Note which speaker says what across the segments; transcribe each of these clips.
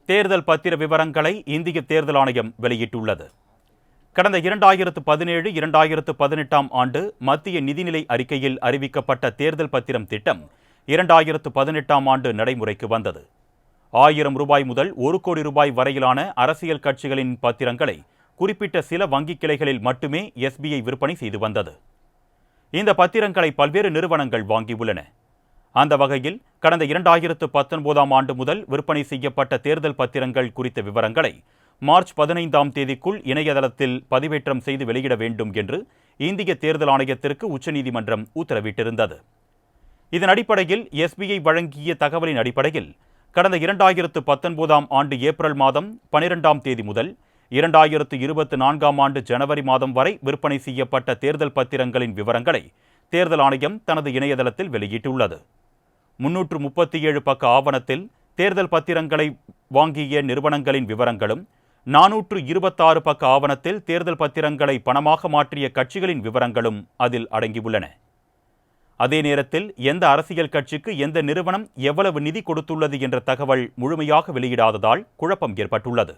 Speaker 1: தேர்தல் பத்திர விவரங்களை இந்திய தேர்தல் ஆணையம் வெளியிட்டுள்ளது. கடந்த 2017, 2018 ஆண்டு மத்திய நிதிநிலை அறிக்கையில் அறிவிக்கப்பட்ட தேர்தல் பத்திரம் திட்டம் 2018 ஆண்டு நடைமுறைக்கு வந்தது. 1000 ரூபாய் முதல் 1 கோடி ரூபாய் வரையிலான அரசியல் கட்சிகளின் பத்திரங்களை குறிப்பிட்ட சில வங்கிக் கிளைகளில் மட்டுமே SBI விற்பனை செய்து வந்தது. இந்த பத்திரங்களை பல்வேறு நிறுவனங்கள் வாங்கியுள்ளன. அந்த வகையில் கடந்த 2019 ஆண்டு முதல் விற்பனை செய்யப்பட்ட தேர்தல் பத்திரங்கள் குறித்த விவரங்களை மார்ச் 15ஆம் தேதிக்குள் இணையதளத்தில் பதிவேற்றம் செய்து வெளியிட வேண்டும் என்று இந்திய தேர்தல் ஆணையத்திற்கு உச்சநீதிமன்றம் உத்தரவிட்டிருந்தது. இதன் அடிப்படையில் SBI வழங்கிய தகவலின் அடிப்படையில் கடந்த 2019ஆம் ஆண்டு ஏப்ரல் மாதம் 12ஆம் தேதி முதல் 2024ஆம் ஆண்டு ஜனவரி மாதம் வரை விற்பனை செய்யப்பட்ட தேர்தல் பத்திரங்களின் விவரங்களை தேர்தல் ஆணையம் தனது இணையதளத்தில் வெளியிட்டுள்ளது. 337 பக்க ஆவணத்தில் தேர்தல் பத்திரங்களை வாங்கிய நிறுவனங்களின் விவரங்களும், 426 பக்க ஆவணத்தில் தேர்தல் பத்திரங்களை பணமாக மாற்றிய கட்சிகளின் விவரங்களும் அதில் அடங்கியுள்ளன. அதே நேரத்தில் எந்த அரசியல் கட்சிக்கு எந்த நிறுவனம் எவ்வளவு நிதி கொடுத்துள்ளது என்ற தகவல் முழுமையாக வெளியிடாததால் குழப்பம் ஏற்பட்டுள்ளது.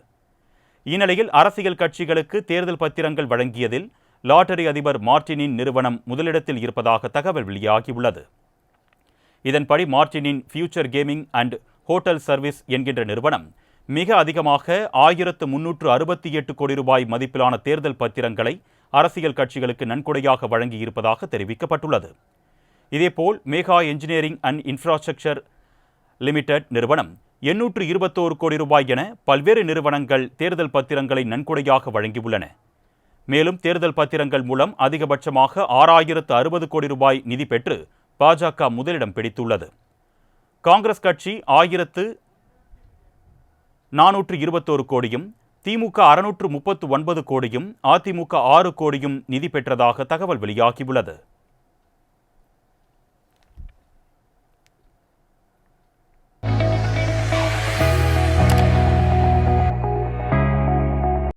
Speaker 1: இந்நிலையில் அரசியல் கட்சிகளுக்கு தேர்தல் பத்திரங்கள் வழங்கியதில் லாட்டரி அதிபர் மார்டினின் நிறுவனம் முதலிடத்தில் இருப்பதாக தகவல் வெளியாகியுள்ளது. இதன்படி மார்டினின் future gaming and hotel service என்கின்ற நிறுவனம் மிக அதிகமாக 1368 கோடி ரூபாய் மதிப்பிலான தேர்தல் பத்திரங்களை அரசியல் கட்சிகளுக்கு நன்கொடையாக வழங்கியிருப்பதாக தெரிவிக்கப்பட்டுள்ளது. இதேபோல் Megha engineering and infrastructure limited நிறுவனம் 821 கோடி ரூபாய் என பல்வேறு நிறுவனங்கள் தேர்தல் பத்திரங்களை நன்கொடையாக வழங்கியுள்ளன. மேலும் தேர்தல் பத்திரங்கள் மூலம் அதிகபட்சமாக 6060 கோடி ரூபாய் நிதி பெற்று பாஜக முதலிடம் பிடித்துள்ளது. காங்கிரஸ் கட்சி 1421 கோடியும், திமுக 639 கோடியும், அதிமுக 6 கோடியும் நிதி பெற்றதாக தகவல் வெளியாகியுள்ளது.